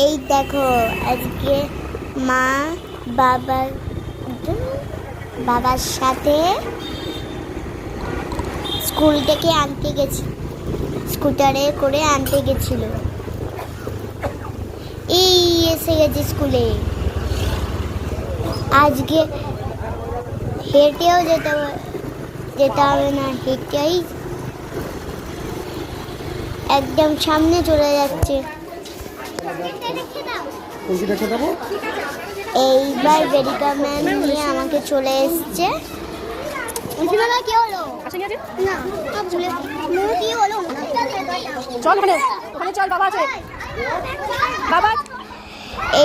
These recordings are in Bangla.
এই দেখো আজকে মা বাবার সাথে স্কুল থেকে আনতে গেছে, স্কুটারে করে আনতে গেছিল। এই এসে গেছে স্কুলে। আজকে হেঁটেও যেতে হবে না, হেঁটেই একদম সামনে চলে যাচ্ছে। এইবার বেরিকা ম্যাম নিয়ে আমাকে চলে এসছে।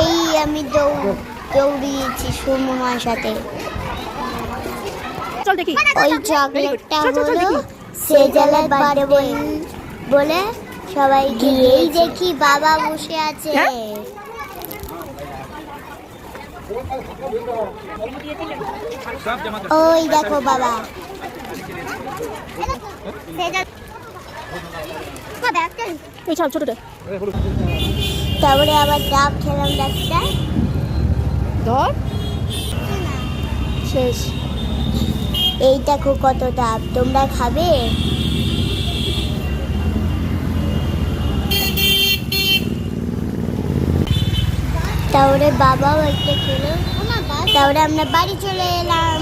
এই আমি দৌড়িয়েছি সুমনার সাথে। ওই চকলেটটা হলো সেজালের বার্থডে বলে সবাই গিয়েই দেখি বাবা বসে আছে। ওই দেখো বাবা। তারপরে আবার ডাব খেলাম, ডাবটা শেষ। এই দেখো কত ডাব, তোমরা খাবে? তারপরে বাবাও একটা খেলো, তারপরে আমরা বাড়ি চলে এলাম।